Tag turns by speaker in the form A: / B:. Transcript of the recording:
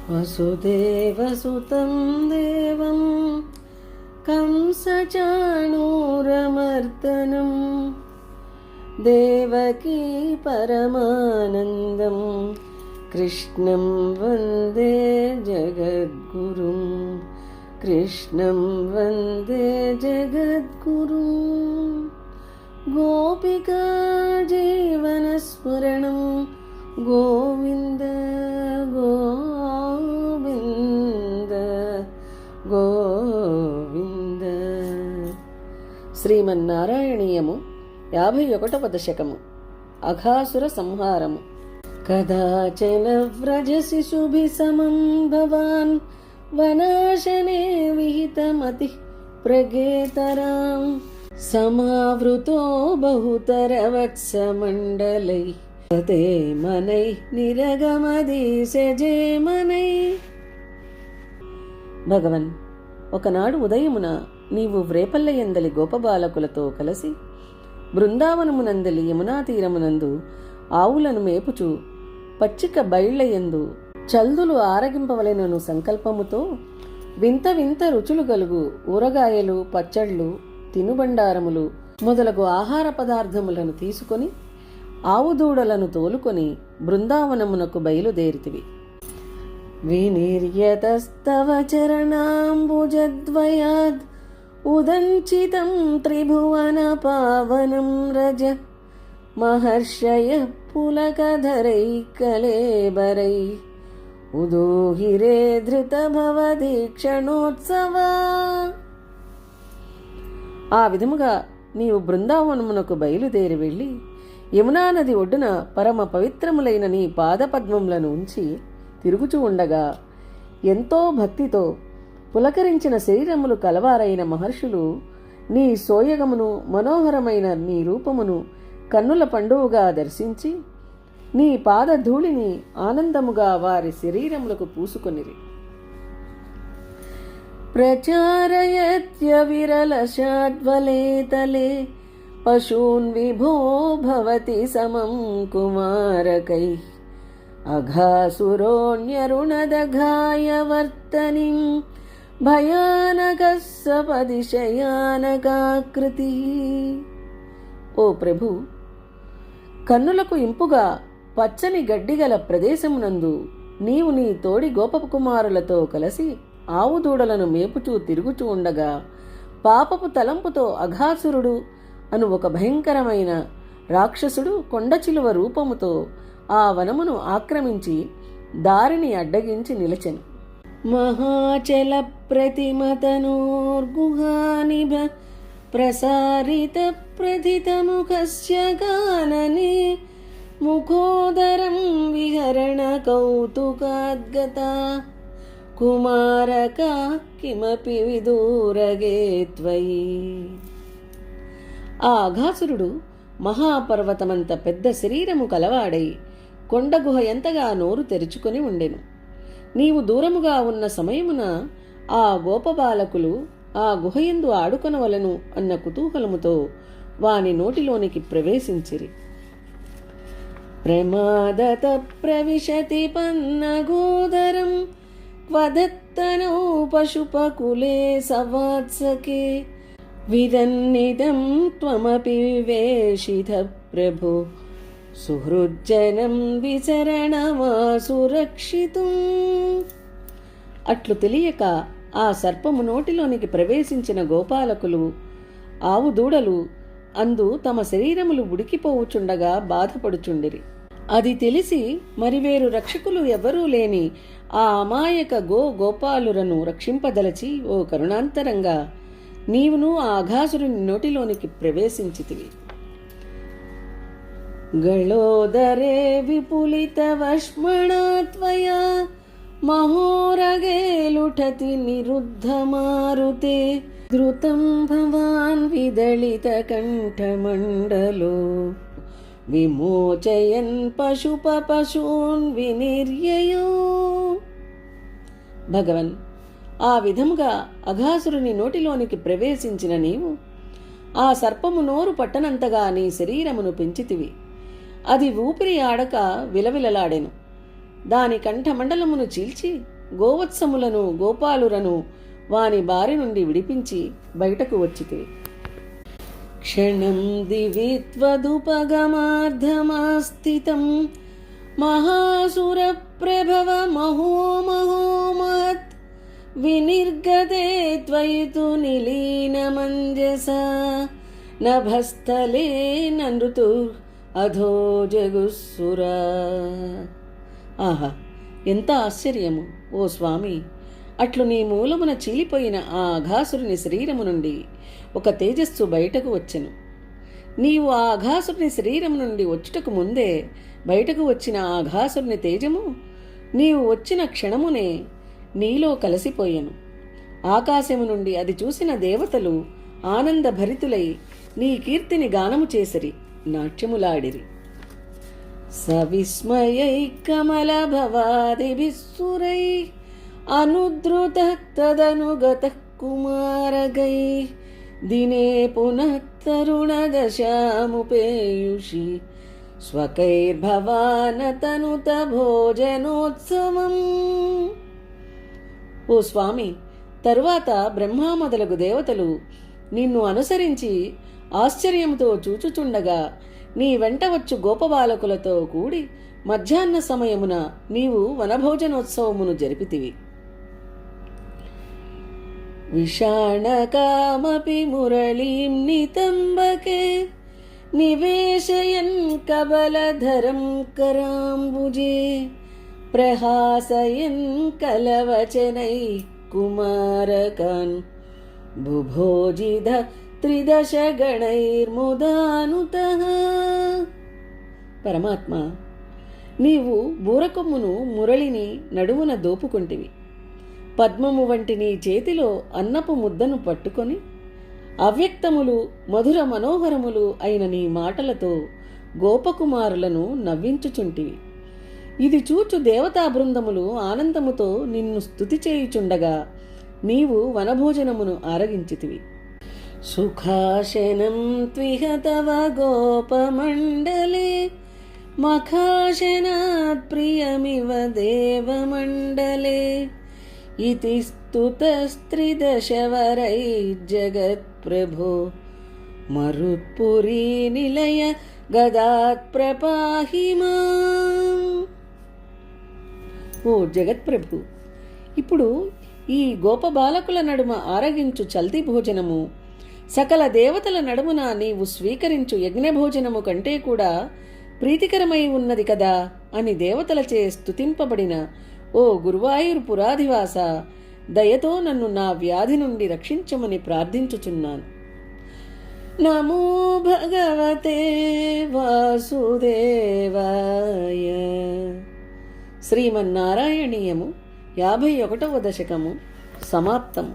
A: వసుదేవసుతం దేవం కంసచాణూరమర్దనం దేవకీ పరమానందం కృష్ణం వందే జగద్గురుం కృష్ణం వందే జగద్గురుం గోపికా జీవనస్మరణం గోవింద గోవింద గోవింద. శ్రీమన్నారాయణీయము 51వ దశకము. అఘాసుర సంహారము. కదాచన వ్రజసి శుభిసమం భవాన్ వనాశనే విహితమతి ప్రగేతరాం సమావృతో బహుతరవత్సమండలై తే మనై నిరగమదీశజే మనై. భగవన్, ఒకనాడు ఉదయమున నీవు వ్రేపల్లయందలి గోపబాలకులతో కలిసి బృందావనమునందలి యమునా తీరమునందు ఆవులను మేపుచు పచ్చిక బయళ్లయందు చల్దులు ఆరగింపవలెనను సంకల్పముతో వింత వింత రుచులు గలుగు ఊరగాయలు, పచ్చళ్ళు, తినుబండారములు మొదలగు ఆహార పదార్థములను తీసుకొని ఆవుదూడలను తోలుకొని బృందావనమునకు బయలుదేరితివి. వినిర్యతస్తవ చరణాంబుజద్వయాద్ ఉదంచితం త్రిభువన పావనం రజ మహర్షయ పులకధరై కలేబరై ఉదోహిరే ధృత భవదీక్షణోత్సవా. ఆ విధముగా నీవు బృందావనమునకు బయలుదేరి వెళ్ళి యమునా నది ఒడ్డున పరమ పవిత్రములైన నీ పాదపద్మములను ఉంచి తిరుగుచూ ఉండగా ఎంతో భక్తితో పులకరించిన శరీరములు కలవారైన మహర్షులు నీ సోయగమును మనోహరమైన నీ రూపమును కన్నుల పండువుగా దర్శించి నీ పాదధూళిని ఆనందముగా వారి శరీరములకు పూసుకొనిరి. ప్రచారయత్య విరలశాద్వలే తలే పశూన్ విభో భవతి సమం కుమారకై అఘాసురోణ్యరుణదఘాయ వర్తనిం భయానక సపదిశయానకాకృతి. ఓ ప్రభు, కన్నులకు ఇంపుగా పచ్చని గడ్డిగల ప్రదేశమునందు నీవు నీ తోడి గోపకుమారులతో కలిసి ఆవుదూడలను మేపుచూ తిరుగుచూ ఉండగా పాపపు తలంపుతో అఘాసురుడు అను ఒక భయంకరమైన రాక్షసుడు కొండచిలువ రూపముతో ఆ వనమును ఆక్రమించి దారిని అడ్డగించి నిలచెను. మహాచల ప్రతిమతనోర్గుహానిభ ప్రసారిత ప్రథితముఖస్య కాననే ముఖోదరం విహరణ కౌతుకాద్గత కుమారక కిమపి విదూరగే త్వయి. ఆ అఘాసురుడు మహాపర్వతమంత పెద్ద శరీరము కలవాడై కొండగుహ ఎంతగా నోరు తెరుచుకొని ఉండెను. నీవు దూరముగా ఉన్న సమయమున ఆ గోపబాలకులు ఆ గుహయందు ఆడుకొనవలను అన్న కుతూహలముతో వాని నోటిలోనికి ప్రవేశించిరి. ప్రమాదత ప్రవిశతి పన్నగోదరం క్వదత్తనౌ పశుపకులే సవాత్సకే విదన్నిదం త్వమపి వివేషిత ప్రభు సుహృజ్జనం విచరణమాసురక్షితుం. అట్లు తెలియక ఆ సర్పము నోటిలోనికి ప్రవేశించిన గోపాలకులు ఆవు దూడలు అందు తమ శరీరములు ఉడికిపోవుచుండగా బాధపడుచుండిరి. అది తెలిసి మరివేరు రక్షకులు ఎవరూ లేని ఆ అమాయక గోపాలురను రక్షింపదలచి, ఓ కరుణాంతరంగా నీవును ఆ అఘాసురుని నోటిలోనికి ప్రవేశించితివి. గళోదరే విపులిత వష్మణా త్వయా మహోరగే లుఠతి నిరుద్ధ మారుతే ధృతం భవాన్ విదళిత కంఠమండలో విమోచయన్ పశూన్ వినిర్యయో. భగవన్, ఆ విధముగా అఘాసురుని నోటిలోనికి ప్రవేశించిన నీవు ఆ సర్పము నోరు పట్టనంతగా నీ శరీరమును పెంచితివి. అది ఊపిరి ఆడక విలవిలలాడెను. దాని కంఠమండలమును చీల్చి గోవత్సములను గోపాలురను వాని బారి నుండి విడిపించి బయటకు వచ్చితే. క్షణం దివి త్వదుపగమార్ధమాస్థితం మహాసుర ప్రభవ మహోమహోమహత్ వినిర్గతే త్వయి తు నిలీనమంజసా నభస్థలే నృతు అధో జగుస్సురా. ఆహా, ఎంత ఆశ్చర్యము ఓ స్వామి! అట్లు నీ మూలమున చీలిపోయిన ఆ అఘాసురుని శరీరము నుండి ఒక తేజస్సు బయటకు వచ్చెను. నీవు ఆ అఘాసురుని శరీరము నుండి వచ్చుటకు ముందే బయటకు వచ్చిన ఆ అఘాసురుని తేజము నీవు వచ్చిన క్షణమునే నీలో కలిసిపోయెను. ఆకాశము నుండి అది చూసిన దేవతలు ఆనందభరితులై నీ కీర్తిని గానము చేసిరి, నాట్యములాడిరి. సవిస్మయై కమలభవాదిభిస్సురై అనుద్రుతః తదనుగతః కుమారగై దినే పునః తరుణదశాముపేయుషి స్వకైర్భవానతనుత భోజనోత్సవం. ఓ స్వామి, తరువాత బ్రహ్మ మొదలగు దేవతలు నిన్ను అనుసరించి ఆశ్చర్యంతో చూచుచుండగా నీ వెంట వచ్చు గోపబాలకులతో కూడి మధ్యాహ్న సమయమున నీవు వనభోజనోత్సవమును జరిపితివి. విషాణకామపి మురళీం నితంబకే నివేశయన్ కబలధరం కరాంబుజే ప్రహాసయన్ కలవచనై కుమారకాన్ బుభోజిధ త్రిదశ గణైర్ముదానుతః. పరమాత్మ, నీవు బూరకొమ్మును మురళిని నడుమున దోపుకుంటివి. పద్మము వంటి నీ చేతిలో అన్నపు ముద్దను పట్టుకొని అవ్యక్తములు మధుర మనోహరములు అయిన నీ మాటలతో గోపకుమారులను నవ్వించుచుంటివి. ఇది చూచు దేవతా బృందములు ఆనందముతో నిన్ను స్తుతి చేయుచుండగా నీవు వనభోజనమును ఆరగించితివి. సుఖాశనం త్విహ తవ గోపమండలే మఖాశనాత్ ప్రియమివ దేవమండలే ఇతి స్తుతస్త్రిదశవరైర్జగత్ప్రభో మరుత్పురీ నిలయ గదాత్ ప్రపాహి మాం. ఓ జగత్ప్రభు, ఇప్పుడు ఈ గోపబాలకుల నడుమ ఆరగించు చల్తి భోజనము సకల దేవతల నడుమున నీవు స్వీకరించు యజ్ఞభోజనము కంటే కూడా ప్రీతికరమై ఉన్నది కదా అని దేవతలచే స్తుతింపబడిన ఓ గురువాయూర్ పురాధివాస, దయతో నన్ను నా వ్యాధి నుండి రక్షించమని ప్రార్థించుచున్నాను. నమో భగవతే వాసుదేవాయ. శ్రీమన్నారాయణీయము 51వ దశకము సమాప్తము.